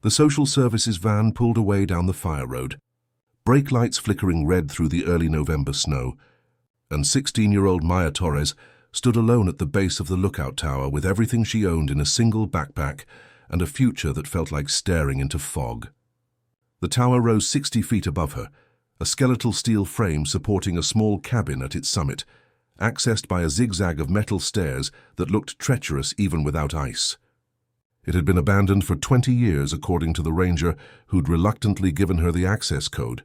The social services van pulled away down the fire road, brake lights flickering red through the early November snow, and 16-year-old Maya Torres stood alone at the base of the lookout tower with everything she owned in a single backpack and a future that felt like staring into fog. The tower rose 60 feet above her, a skeletal steel frame supporting a small cabin at its summit, accessed by a zigzag of metal stairs that looked treacherous even without ice. It had been abandoned for 20 years, according to the ranger who'd reluctantly given her the access code.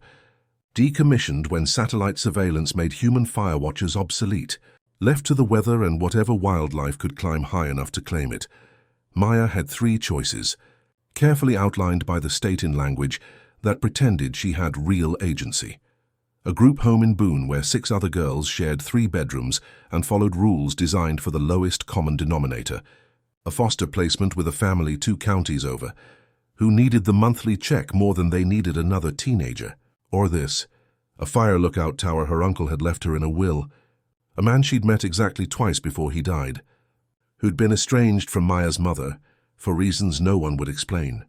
Decommissioned when satellite surveillance made human fire watchers obsolete, left to the weather and whatever wildlife could climb high enough to claim it. Maya had 3 choices, carefully outlined by the state in language that pretended she had real agency. A group home in Boone where 6 other girls shared 3 bedrooms and followed rules designed for the lowest common denominator. A foster placement with a family 2 counties over, who needed the monthly check more than they needed another teenager. Or this, a fire lookout tower her uncle had left her in a will, a man she'd met exactly twice before he died, who'd been estranged from Maya's mother for reasons no one would explain.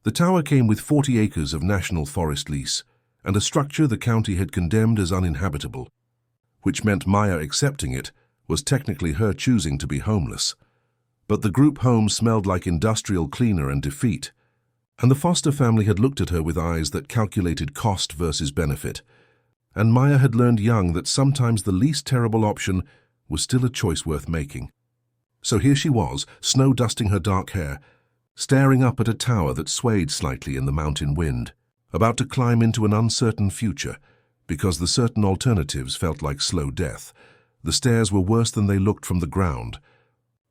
The tower came with 40 acres of national forest lease and a structure the county had condemned as uninhabitable, which meant Maya accepting it was technically her choosing to be homeless. But the group home smelled like industrial cleaner and defeat, and the foster family had looked at her with eyes that calculated cost versus benefit, and Maya had learned young that sometimes the least terrible option was still a choice worth making. So here she was, snow dusting her dark hair, staring up at a tower that swayed slightly in the mountain wind, about to climb into an uncertain future, because the certain alternatives felt like slow death. The stairs were worse than they looked from the ground.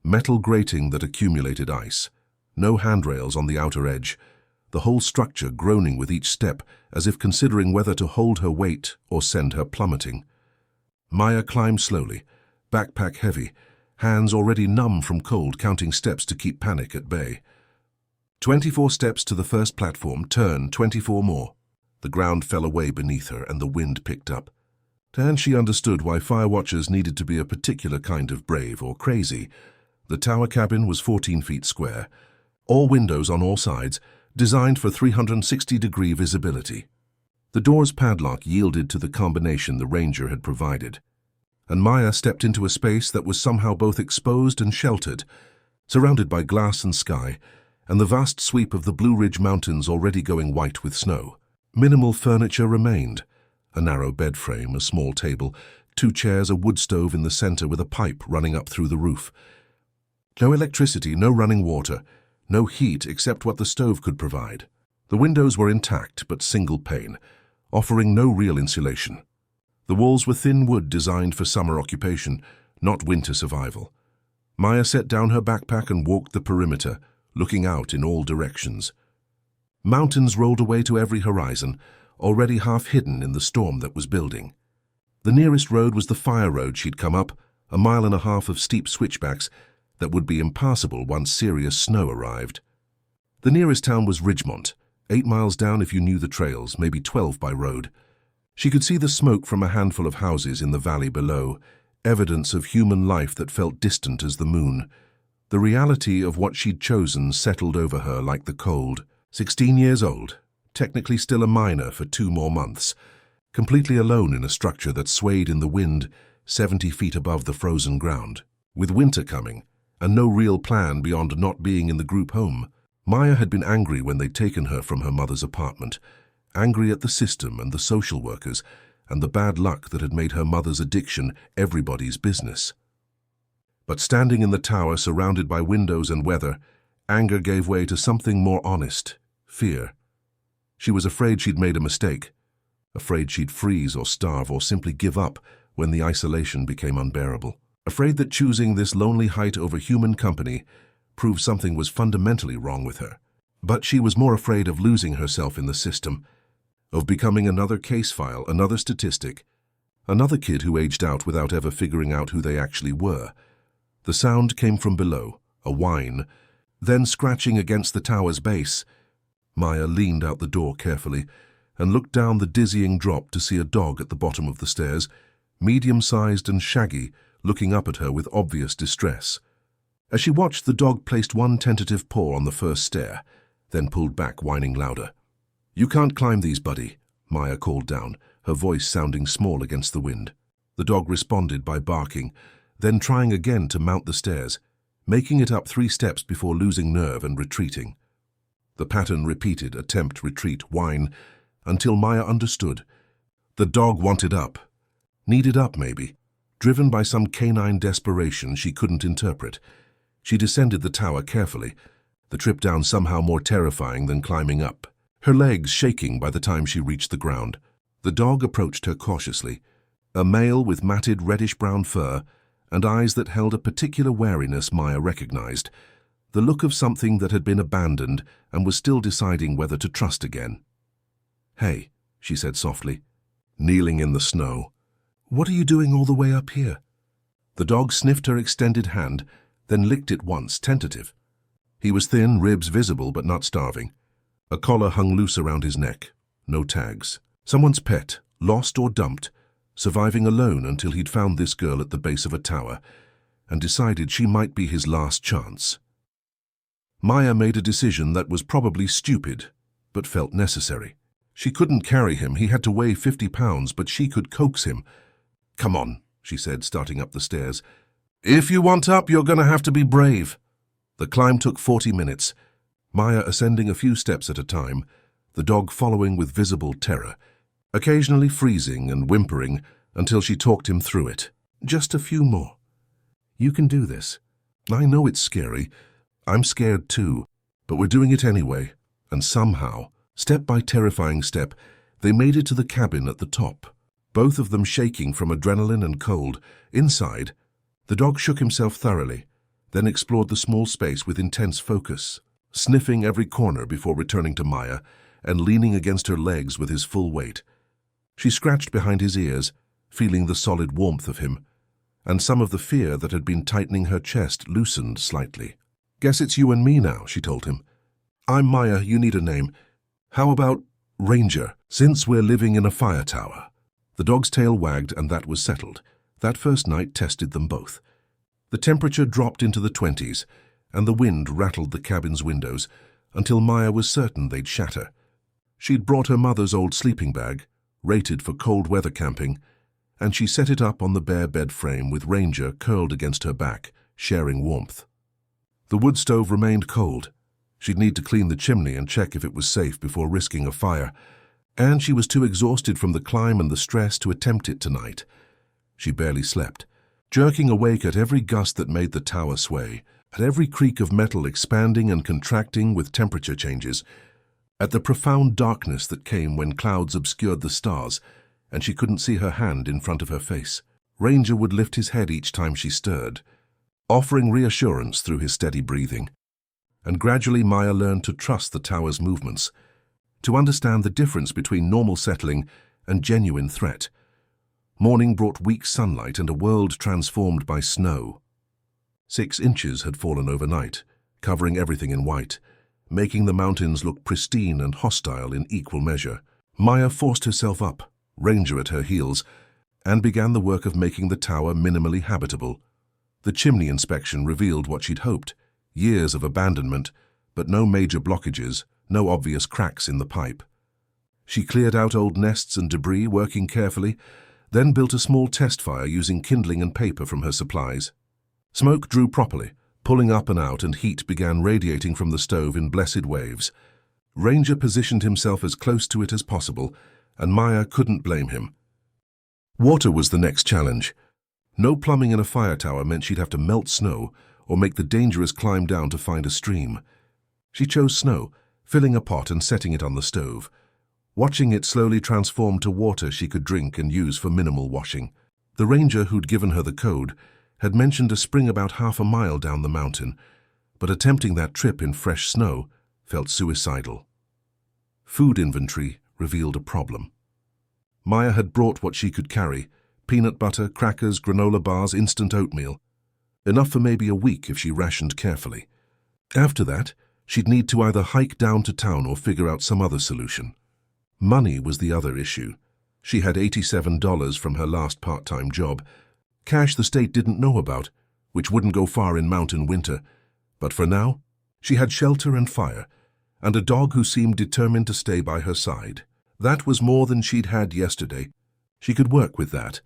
Metal grating that accumulated ice, no handrails on the outer edge, the whole structure groaning with each step as if considering whether to hold her weight or send her plummeting. Maya climbed slowly, backpack heavy, hands already numb from cold, counting steps to keep panic at bay. 24 steps to the first platform, turn 24 more. The ground fell away beneath her and the wind picked up. And she understood why fire watchers needed to be a particular kind of brave or crazy. The tower cabin was 14 feet square, all windows on all sides, designed for 360-degree visibility. The door's padlock yielded to the combination the ranger had provided, and Maya stepped into a space that was somehow both exposed and sheltered, surrounded by glass and sky, and the vast sweep of the Blue Ridge Mountains already going white with snow. Minimal furniture remained, a narrow bed frame, a small table, 2 chairs, a wood stove in the center with a pipe running up through the roof. No electricity, no running water, no heat except what the stove could provide. The windows were intact but single pane, offering no real insulation. The walls were thin wood designed for summer occupation, not winter survival. Maya set down her backpack and walked the perimeter, looking out in all directions. Mountains rolled away to every horizon, already half hidden in the storm that was building. The nearest road was the fire road she'd come up, a 1.5 miles of steep switchbacks that would be impassable once serious snow arrived. The nearest town was Ridgemont, 8 miles down if you knew the trails, maybe 12 by road. She could see the smoke from a handful of houses in the valley below, evidence of human life that felt distant as the moon. The reality of what she'd chosen settled over her like the cold. 16 years old, technically still a minor for 2 more months, completely alone in a structure that swayed in the wind 70 feet above the frozen ground. With winter coming, and no real plan beyond not being in the group home, Maya had been angry when they'd taken her from her mother's apartment, angry at the system and the social workers, and the bad luck that had made her mother's addiction everybody's business. But standing in the tower surrounded by windows and weather, anger gave way to something more honest, fear. She was afraid she'd made a mistake, afraid she'd freeze or starve or simply give up when the isolation became unbearable. Afraid that choosing this lonely height over human company proved something was fundamentally wrong with her. But she was more afraid of losing herself in the system, of becoming another case file, another statistic, another kid who aged out without ever figuring out who they actually were. The sound came from below, a whine, then scratching against the tower's base. Maya leaned out the door carefully and looked down the dizzying drop to see a dog at the bottom of the stairs, medium-sized and shaggy, looking up at her with obvious distress. As she watched, the dog placed one tentative paw on the first stair, then pulled back, whining louder. "You can't climb these, buddy," Maya called down, her voice sounding small against the wind. The dog responded by barking, then trying again to mount the stairs, making it up 3 steps before losing nerve and retreating. The pattern repeated, attempt, retreat, whine, until Maya understood. The dog wanted up. Needed up, maybe. Driven by some canine desperation she couldn't interpret. She descended the tower carefully, the trip down somehow more terrifying than climbing up, her legs shaking by the time she reached the ground. The dog approached her cautiously, a male with matted reddish-brown fur and eyes that held a particular wariness Maya recognized, the look of something that had been abandoned and was still deciding whether to trust again. "Hey," she said softly, kneeling in the snow. "What are you doing all the way up here?" The dog sniffed her extended hand, then licked it once, tentative. He was thin, ribs visible but not starving. A collar hung loose around his neck. No tags. Someone's pet, lost or dumped, surviving alone until he'd found this girl at the base of a tower and decided she might be his last chance. Maya made a decision that was probably stupid, but felt necessary. She couldn't carry him, he had to weigh 50 pounds, but she could coax him. "Come on," she said, starting up the stairs. "If you want up, you're gonna have to be brave." The climb took 40 minutes, Maya ascending a few steps at a time, the dog following with visible terror, occasionally freezing and whimpering until she talked him through it. "Just a few more. You can do this. I know it's scary. I'm scared too, but we're doing it anyway." And somehow, step by terrifying step, they made it to the cabin at the top, both of them shaking from adrenaline and cold. Inside, the dog shook himself thoroughly, then explored the small space with intense focus, sniffing every corner before returning to Maya and leaning against her legs with his full weight. She scratched behind his ears, feeling the solid warmth of him, and some of the fear that had been tightening her chest loosened slightly. "Guess it's you and me now," she told him. "I'm Maya, you need a name. How about Ranger, since we're living in a fire tower?" The dog's tail wagged, and that was settled. That first night tested them both. The temperature dropped into the 20s, and the wind rattled the cabin's windows until Maya was certain they'd shatter. She'd brought her mother's old sleeping bag, rated for cold weather camping, and she set it up on the bare bed frame with Ranger curled against her back, sharing warmth. The wood stove remained cold. She'd need to clean the chimney and check if it was safe before risking a fire, and she was too exhausted from the climb and the stress to attempt it tonight. She barely slept, jerking awake at every gust that made the tower sway, at every creak of metal expanding and contracting with temperature changes, at the profound darkness that came when clouds obscured the stars and she couldn't see her hand in front of her face. Ranger would lift his head each time she stirred, offering reassurance through his steady breathing. And gradually Maya learned to trust the tower's movements, to understand the difference between normal settling and genuine threat. Morning brought weak sunlight and a world transformed by snow. 6 inches had fallen overnight, covering everything in white, making the mountains look pristine and hostile in equal measure. Maya forced herself up, Ranger at her heels, and began the work of making the tower minimally habitable. The chimney inspection revealed what she'd hoped: years of abandonment, but no major blockages, no obvious cracks in the pipe. She cleared out old nests and debris, working carefully, then built a small test fire using kindling and paper from her supplies. Smoke drew properly, pulling up and out, and heat began radiating from the stove in blessed waves. Ranger positioned himself as close to it as possible, and Maya couldn't blame him. Water was the next challenge. No plumbing in a fire tower meant she'd have to melt snow or make the dangerous climb down to find a stream. She chose snow, filling a pot and setting it on the stove, watching it slowly transform to water she could drink and use for minimal washing. The ranger who'd given her the code had mentioned a spring about half a mile down the mountain, but attempting that trip in fresh snow felt suicidal. Food inventory revealed a problem. Maya had brought what she could carry: peanut butter, crackers, granola bars, instant oatmeal. Enough for maybe a week if she rationed carefully. After that, she'd need to either hike down to town or figure out some other solution. Money was the other issue. She had $87 from her last part-time job, cash the state didn't know about, which wouldn't go far in mountain winter. But for now, she had shelter and fire, and a dog who seemed determined to stay by her side. That was more than she'd had yesterday. She could work with that.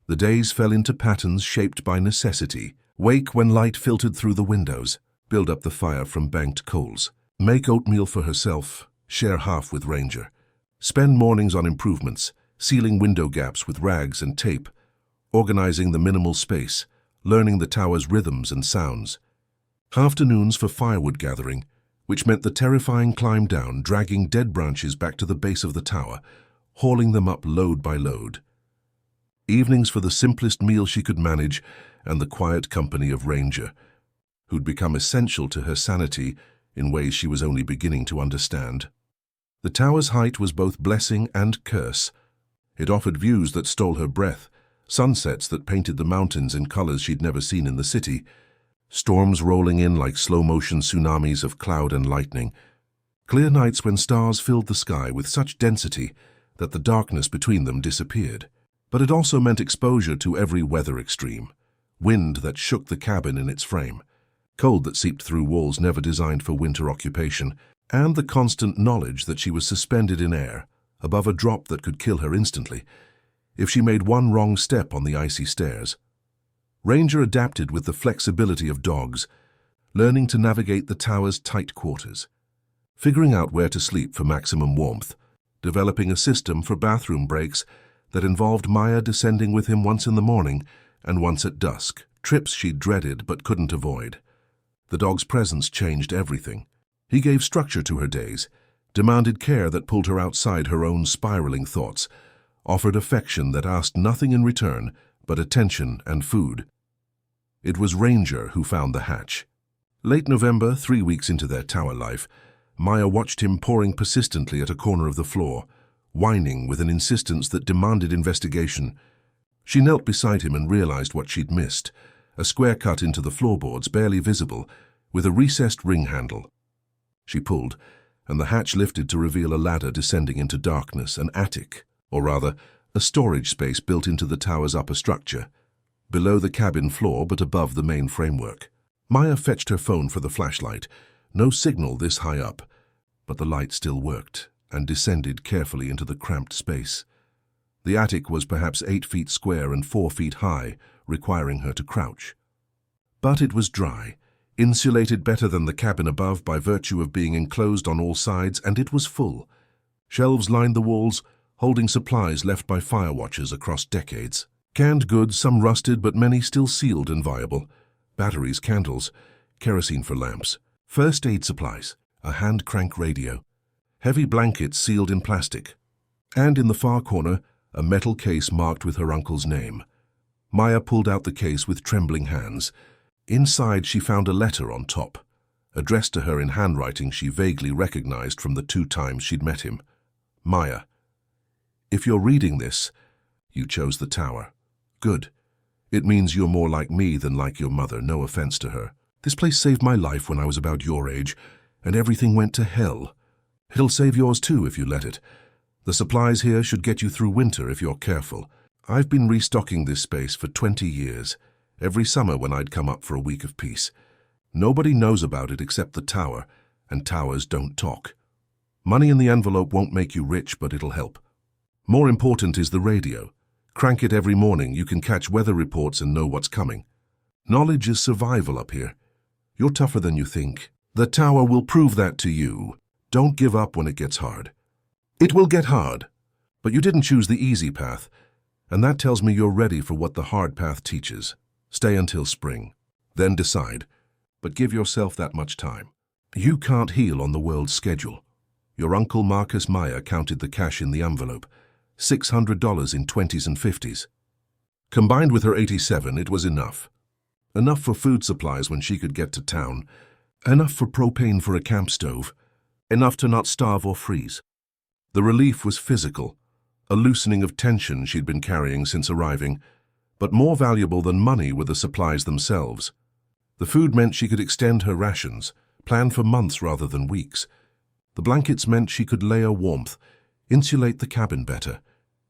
The days fell into patterns shaped by necessity. Wake when light filtered through the windows. Build up the fire from banked coals. Make oatmeal for herself. Share half with Ranger. Spend mornings on improvements, sealing window gaps with rags and tape, organizing the minimal space, learning the tower's rhythms and sounds. Afternoons for firewood gathering, which meant the terrifying climb down, dragging dead branches back to the base of the tower, hauling them up load by load. Evenings for the simplest meal she could manage and the quiet company of Ranger, who'd become essential to her sanity in ways she was only beginning to understand. The tower's height was both blessing and curse. It offered views that stole her breath, sunsets that painted the mountains in colors she'd never seen in the city, storms rolling in like slow-motion tsunamis of cloud and lightning, clear nights when stars filled the sky with such density that the darkness between them disappeared. But it also meant exposure to every weather extreme, wind that shook the cabin in its frame, cold that seeped through walls never designed for winter occupation, and the constant knowledge that she was suspended in air, above a drop that could kill her instantly, if she made one wrong step on the icy stairs. Ranger adapted with the flexibility of dogs, learning to navigate the tower's tight quarters, figuring out where to sleep for maximum warmth, developing a system for bathroom breaks that involved Maya descending with him once in the morning and once at dusk, trips she dreaded but couldn't avoid. The dog's presence changed everything. He gave structure to her days, demanded care that pulled her outside her own spiraling thoughts, offered affection that asked nothing in return but attention and food. It was Ranger who found the hatch. Late November, 3 weeks into their tower life, Maya watched him pouring persistently at a corner of the floor, whining with an insistence that demanded investigation. She knelt beside him and realized what she'd missed, a square cut into the floorboards barely visible, with a recessed ring handle. She pulled, and the hatch lifted to reveal a ladder descending into darkness, an attic, or rather, a storage space built into the tower's upper structure, below the cabin floor but above the main framework. Maya fetched her phone for the flashlight. No signal this high up, but the light still worked, and descended carefully into the cramped space. The attic was perhaps 8 feet square and 4 feet high, requiring her to crouch. But it was dry, insulated better than the cabin above by virtue of being enclosed on all sides, and it was full. Shelves lined the walls, holding supplies left by fire watchers across decades. Canned goods, some rusted but many still sealed and viable. Batteries, candles, kerosene for lamps. First aid supplies, a hand-crank radio. Heavy blankets sealed in plastic. And in the far corner, a metal case marked with her uncle's name. Maya pulled out the case with trembling hands. Inside she found a letter on top, addressed to her in handwriting she vaguely recognized from the 2 times she'd met him. Maya, if you're reading this, you chose the tower. Good. It means you're more like me than like your mother, no offense to her. This place saved my life when I was about your age, and everything went to hell. It'll save yours too if you let it. The supplies here should get you through winter if you're careful. I've been restocking this space for 20 years. Every summer when I'd come up for a week of peace. Nobody knows about it except the tower, and towers don't talk. Money in the envelope won't make you rich, but it'll help. More important is the radio. Crank it every morning, you can catch weather reports and know what's coming. Knowledge is survival up here. You're tougher than you think. The tower will prove that to you. Don't give up when it gets hard. It will get hard, but you didn't choose the easy path, and that tells me you're ready for what the hard path teaches. Stay until spring, then decide, but give yourself that much time. You can't heal on the world's schedule. Your uncle Marcus Maya counted the cash in the envelope, $600 in 20s and 50s. Combined with her 87, it was enough. Enough for food supplies when she could get to town, enough for propane for a camp stove, enough to not starve or freeze. The relief was physical, a loosening of tension she'd been carrying since arriving, but more valuable than money were the supplies themselves. The food meant she could extend her rations, plan for months rather than weeks. The blankets meant she could layer warmth, insulate the cabin better,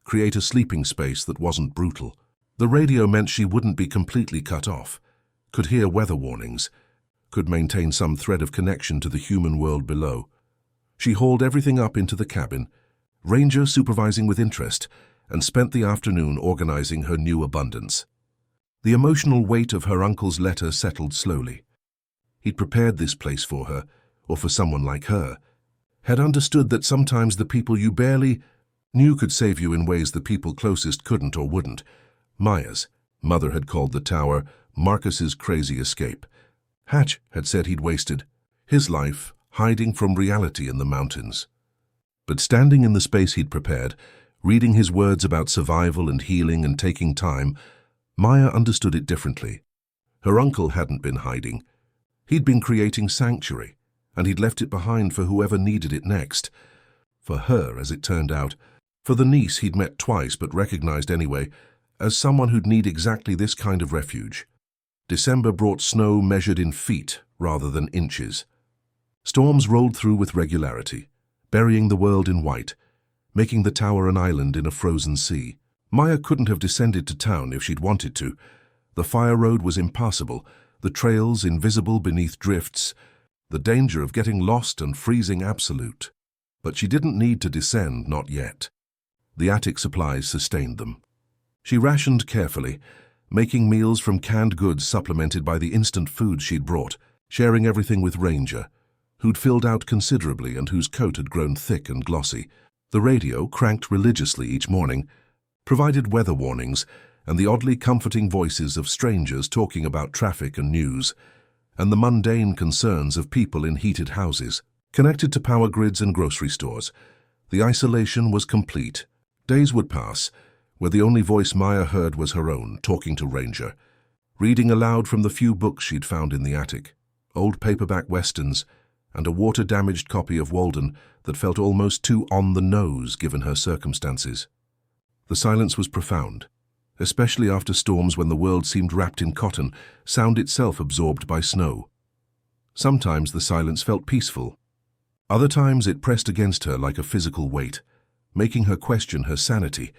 create a sleeping space that wasn't brutal. The radio meant she wouldn't be completely cut off, could hear weather warnings, could maintain some thread of connection to the human world below. She hauled everything up into the cabin, Ranger supervising with interest, and spent the afternoon organizing her new abundance. The emotional weight of her uncle's letter settled slowly. He'd prepared this place for her, or for someone like her, had understood that sometimes the people you barely knew could save you in ways the people closest couldn't or wouldn't. Maya's mother had called the tower Marcus's crazy escape. Hatch had said he'd wasted his life hiding from reality in the mountains. But standing in the space he'd prepared, reading his words about survival and healing and taking time, Maya understood it differently. Her uncle hadn't been hiding. He'd been creating sanctuary, and he'd left it behind for whoever needed it next. For her, as it turned out, for the niece he'd met twice but recognized anyway, as someone who'd need exactly this kind of refuge. December brought snow measured in feet rather than inches. Storms rolled through with regularity, burying the world in white, making the tower an island in a frozen sea. Maya couldn't have descended to town if she'd wanted to. The fire road was impassable, the trails invisible beneath drifts, the danger of getting lost and freezing absolute. But she didn't need to descend, not yet. The attic supplies sustained them. She rationed carefully, making meals from canned goods supplemented by the instant food she'd brought, sharing everything with Ranger, who'd filled out considerably and whose coat had grown thick and glossy. The radio, cranked religiously each morning, provided weather warnings and the oddly comforting voices of strangers talking about traffic and news, and the mundane concerns of people in heated houses, connected to power grids and grocery stores. The isolation was complete. Days would pass, where the only voice Maya heard was her own, talking to Ranger, reading aloud from the few books she'd found in the attic, old paperback westerns, and a water-damaged copy of Walden that felt almost too on the nose given her circumstances. The silence was profound, especially after storms when the world seemed wrapped in cotton, sound itself absorbed by snow. Sometimes the silence felt peaceful. Other times it pressed against her like a physical weight, making her question her sanity,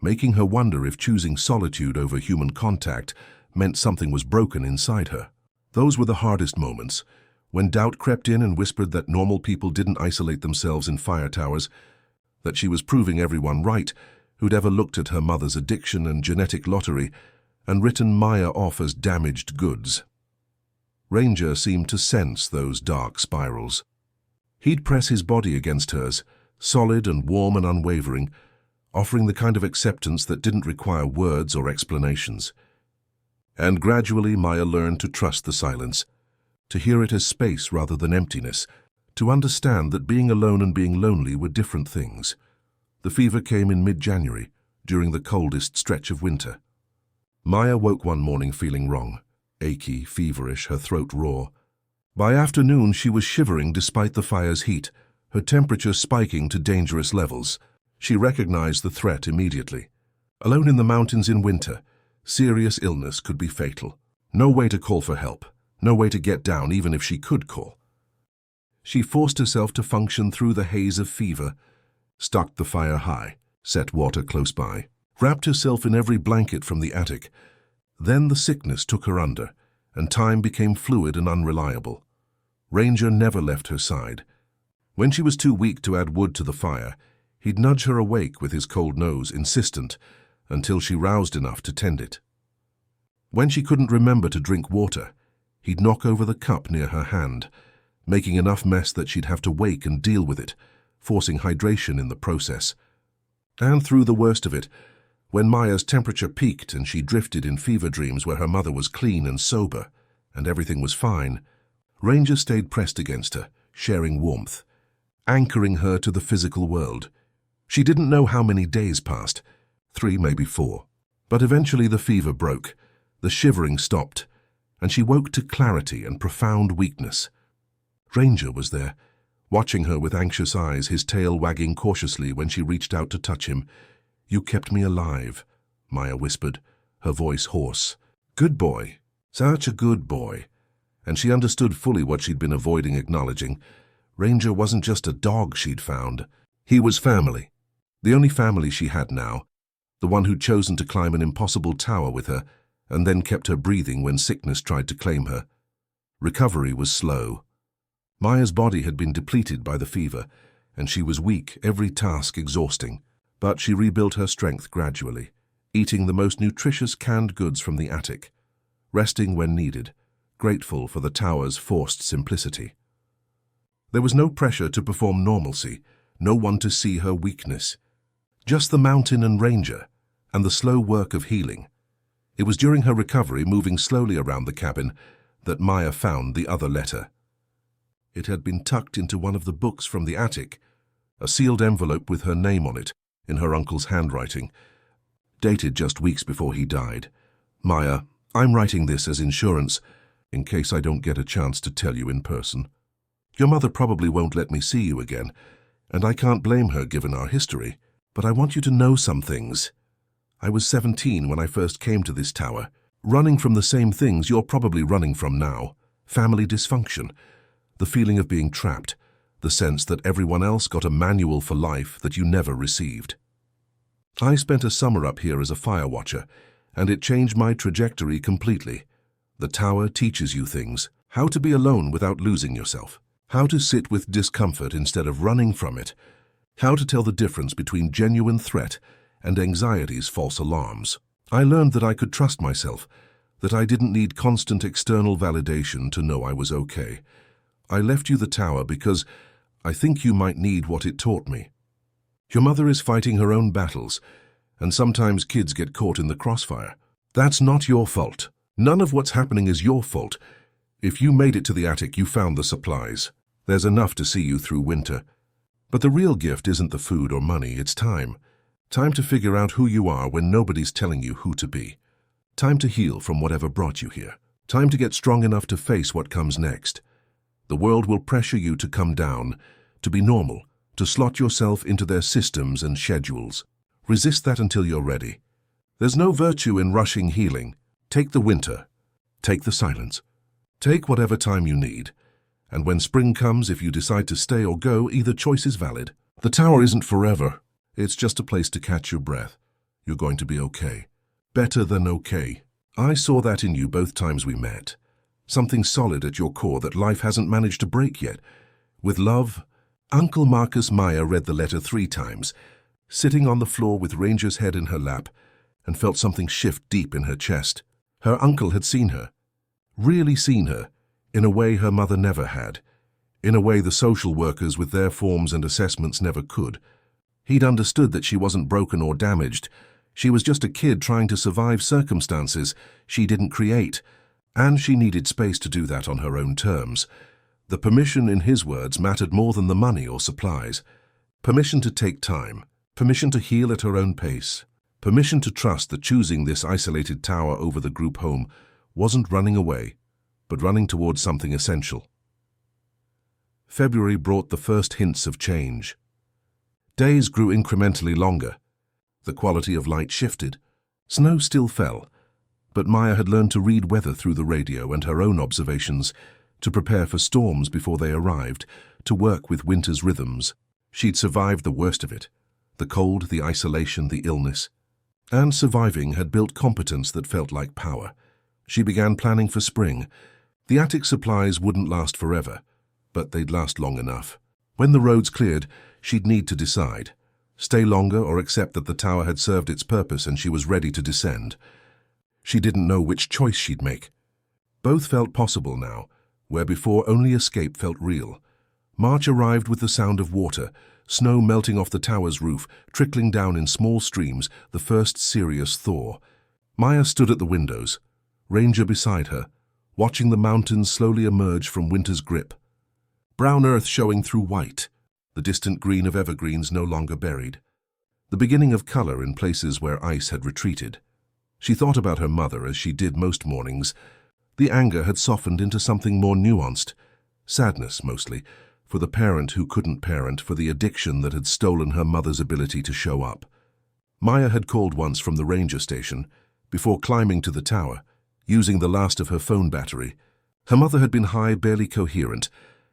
making her wonder if choosing solitude over human contact meant something was broken inside her. Those were the hardest moments, when doubt crept in and whispered that normal people didn't isolate themselves in fire towers, that she was proving everyone right who'd ever looked at her mother's addiction and genetic lottery and written Maya off as damaged goods. Ranger seemed to sense those dark spirals. He'd press his body against hers, solid and warm and unwavering, offering the kind of acceptance that didn't require words or explanations. And gradually Maya learned to trust the silence, to hear it as space rather than emptiness, to understand that being alone and being lonely were different things. The fever came in mid-January, during the coldest stretch of winter. Maya woke one morning feeling wrong, achy, feverish, her throat raw. By afternoon she was shivering despite the fire's heat, her temperature spiking to dangerous levels. She recognized the threat immediately. Alone in the mountains in winter, serious illness could be fatal. No way to call for help, no way to get down even if she could call. She forced herself to function through the haze of fever, stuck the fire high, set water close by, wrapped herself in every blanket from the attic. Then the sickness took her under, and time became fluid and unreliable. Ranger never left her side. When she was too weak to add wood to the fire, he'd nudge her awake with his cold nose, insistent, until she roused enough to tend it. When she couldn't remember to drink water, he'd knock over the cup near her hand, making enough mess that she'd have to wake and deal with it, forcing hydration in the process. And through the worst of it, when Maya's temperature peaked and she drifted in fever dreams where her mother was clean and sober, and everything was fine, Ranger stayed pressed against her, sharing warmth, anchoring her to the physical world. She didn't know how many days passed, 3, maybe 4. But eventually the fever broke, the shivering stopped, and she woke to clarity and profound weakness. Ranger was there, watching her with anxious eyes, his tail wagging cautiously when she reached out to touch him. "You kept me alive," Maya whispered, her voice hoarse. "Good boy, such a good boy." And she understood fully what she'd been avoiding acknowledging. Ranger wasn't just a dog she'd found. He was family. The only family she had now, the one who'd chosen to climb an impossible tower with her and then kept her breathing when sickness tried to claim her. Recovery was slow. Maya's body had been depleted by the fever, and she was weak, every task exhausting. But she rebuilt her strength gradually, eating the most nutritious canned goods from the attic, resting when needed, grateful for the tower's forced simplicity. There was no pressure to perform normalcy, no one to see her weakness. Just the mountain and ranger, and the slow work of healing. It was during her recovery, moving slowly around the cabin, that Maya found the other letter. It had been tucked into one of the books from the attic, a sealed envelope with her name on it, in her uncle's handwriting, dated just weeks before he died. Maya, I'm writing this as insurance, in case I don't get a chance to tell you in person. Your mother probably won't let me see you again, and I can't blame her given our history, but I want you to know some things. I was 17 when I first came to this tower, running from the same things you're probably running from now. Family dysfunction, the feeling of being trapped, the sense that everyone else got a manual for life that you never received. I spent a summer up here as a fire watcher, and it changed my trajectory completely. The tower teaches you things: how to be alone without losing yourself, how to sit with discomfort instead of running from it, how to tell the difference between genuine threat and anxiety's false alarms. I learned that I could trust myself, that I didn't need constant external validation to know I was okay. I left you the tower because I think you might need what it taught me. Your mother is fighting her own battles, and sometimes kids get caught in the crossfire. That's not your fault. None of what's happening is your fault. If you made it to the attic, you found the supplies. There's enough to see you through winter. But the real gift isn't the food or money, it's time. Time to figure out who you are when nobody's telling you who to be. Time to heal from whatever brought you here. Time to get strong enough to face what comes next. The world will pressure you to come down, to be normal, to slot yourself into their systems and schedules. Resist that until you're ready. There's no virtue in rushing healing. Take the winter. Take the silence. Take whatever time you need. And when spring comes, if you decide to stay or go, either choice is valid. The tower isn't forever. It's just a place to catch your breath. You're going to be okay. Better than okay. I saw that in you both times we met. Something solid at your core that life hasn't managed to break yet. With love, Uncle Marcus. Maya read the letter 3 times, sitting on the floor with Ranger's head in her lap, and felt something shift deep in her chest. Her uncle had seen her. Really seen her, in a way her mother never had. In a way the social workers with their forms and assessments never could. He'd understood that she wasn't broken or damaged. She was just a kid trying to survive circumstances she didn't create, and she needed space to do that on her own terms. The permission, in his words, mattered more than the money or supplies. Permission to take time, permission to heal at her own pace, permission to trust that choosing this isolated tower over the group home wasn't running away, but running towards something essential. February brought the first hints of change. Days grew incrementally longer. The quality of light shifted. Snow still fell, but Maya had learned to read weather through the radio and her own observations, to prepare for storms before they arrived, to work with winter's rhythms. She'd survived the worst of it, the cold, the isolation, the illness. And surviving had built competence that felt like power. She began planning for spring. The attic supplies wouldn't last forever, but they'd last long enough. When the roads cleared, she'd need to decide. Stay longer or accept that the tower had served its purpose and she was ready to descend. She didn't know which choice she'd make. Both felt possible now, where before only escape felt real. March arrived with the sound of water, snow melting off the tower's roof, trickling down in small streams, the first serious thaw. Maya stood at the windows, Ranger beside her, watching the mountains slowly emerge from winter's grip. Brown earth showing through white, the distant green of evergreens no longer buried. The beginning of color in places where ice had retreated. She thought about her mother as she did most mornings. The anger had softened into something more nuanced. Sadness, mostly, for the parent who couldn't parent, for the addiction that had stolen her mother's ability to show up. Maya had called once from the ranger station, before climbing to the tower, using the last of her phone battery. Her mother had been high, barely coherent,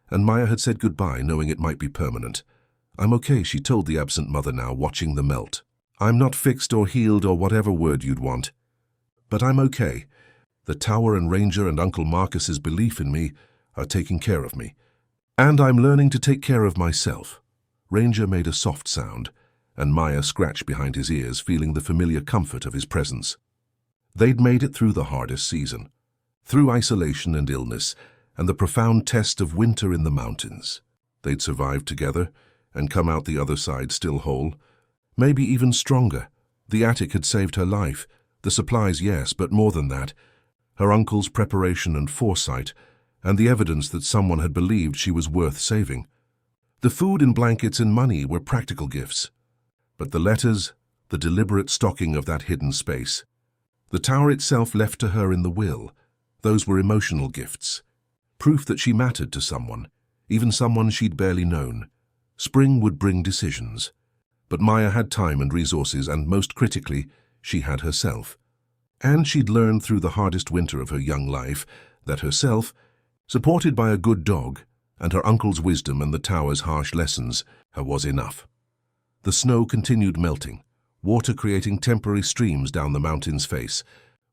and Maya had said goodbye, knowing it might be permanent. I'm okay, she told the absent mother now, watching the melt. I'm not fixed or healed or whatever word you'd want. But I'm okay. The tower and Ranger and Uncle Marcus's belief in me are taking care of me. And I'm learning to take care of myself. Ranger made a soft sound, and Maya scratched behind his ears, feeling the familiar comfort of his presence. They'd made it through the hardest season, through isolation and illness, and the profound test of winter in the mountains. They'd survived together and come out the other side still whole, maybe even stronger. The attic had saved her life, the supplies, yes, but more than that, her uncle's preparation and foresight, and the evidence that someone had believed she was worth saving. The food and blankets and money were practical gifts, but the letters, the deliberate stocking of that hidden space, the tower itself left to her in the will, those were emotional gifts, proof that she mattered to someone, even someone she'd barely known. Spring would bring decisions, but Maya had time and resources, and most critically, she had herself. And she'd learned through the hardest winter of her young life that herself, supported by a good dog, and her uncle's wisdom and the tower's harsh lessons, was enough. The snow continued melting, water creating temporary streams down the mountain's face.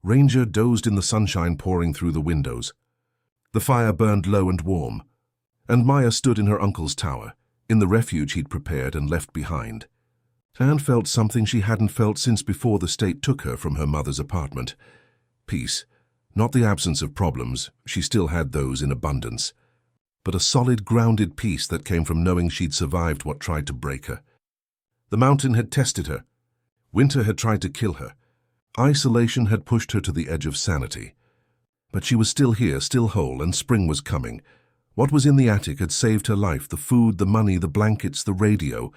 Ranger dozed in the sunshine pouring through the windows. The fire burned low and warm, and Maya stood in her uncle's tower, in the refuge he'd prepared and left behind, and felt something she hadn't felt since before the state took her from her mother's apartment. Peace. Not the absence of problems, she still had those in abundance, but a solid, grounded peace that came from knowing she'd survived what tried to break her. The mountain had tested her. Winter had tried to kill her. Isolation had pushed her to the edge of sanity. But she was still here, still whole, and spring was coming. What was in the attic had saved her life, the food, the money, the blankets, the radio.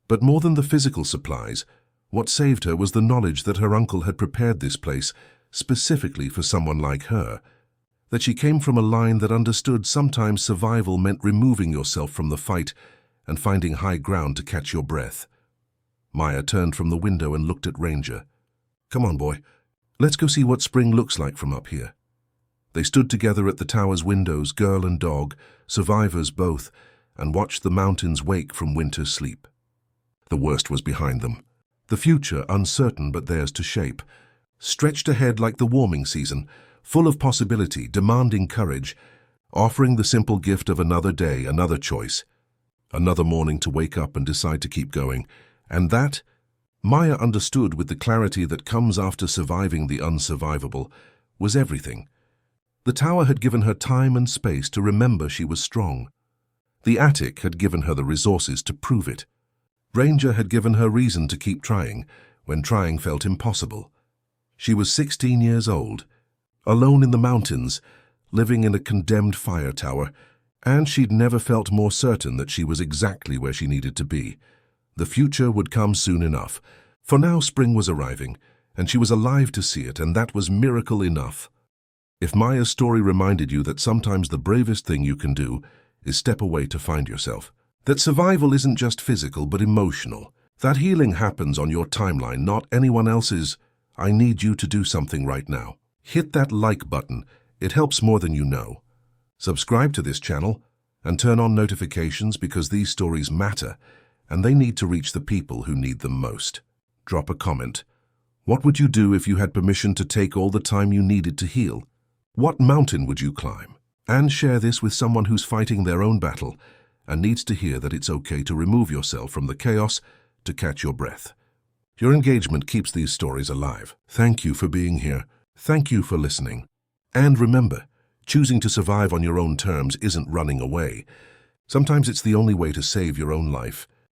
But more than the physical supplies, what saved her was the knowledge that her uncle had prepared this place specifically for someone like her, that she came from a line that understood sometimes survival meant removing yourself from the fight and finding high ground to catch your breath. Maya turned from the window and looked at Ranger. "Come on, boy. Let's go see what spring looks like from up here." They stood together at the tower's windows, girl and dog, survivors both, and watched the mountains wake from winter's sleep. The worst was behind them. The future, uncertain but theirs to shape, stretched ahead like the warming season, full of possibility, demanding courage, offering the simple gift of another day, another choice, another morning to wake up and decide to keep going. And that, Maya understood with the clarity that comes after surviving the unsurvivable, was everything. The tower had given her time and space to remember she was strong. The attic had given her the resources to prove it. Ranger had given her reason to keep trying when trying felt impossible. She was 16 years old, alone in the mountains, living in a condemned fire tower, and she'd never felt more certain that she was exactly where she needed to be. The future would come soon enough. For now, spring was arriving, and she was alive to see it, and that was miracle enough. If Maya's story reminded you that sometimes the bravest thing you can do is step away to find yourself, that survival isn't just physical but emotional, that healing happens on your timeline, not anyone else's, I need you to do something right now. Hit that like button. It helps more than you know. Subscribe to this channel and turn on notifications because these stories matter and they need to reach the people who need them most. Drop a comment. What would you do if you had permission to take all the time you needed to heal? What mountain would you climb? And share this with someone who's fighting their own battle and needs to hear that it's okay to remove yourself from the chaos to catch your breath. Your engagement keeps these stories alive. Thank you for being here. Thank you for listening. And remember, choosing to survive on your own terms isn't running away. Sometimes it's the only way to save your own life.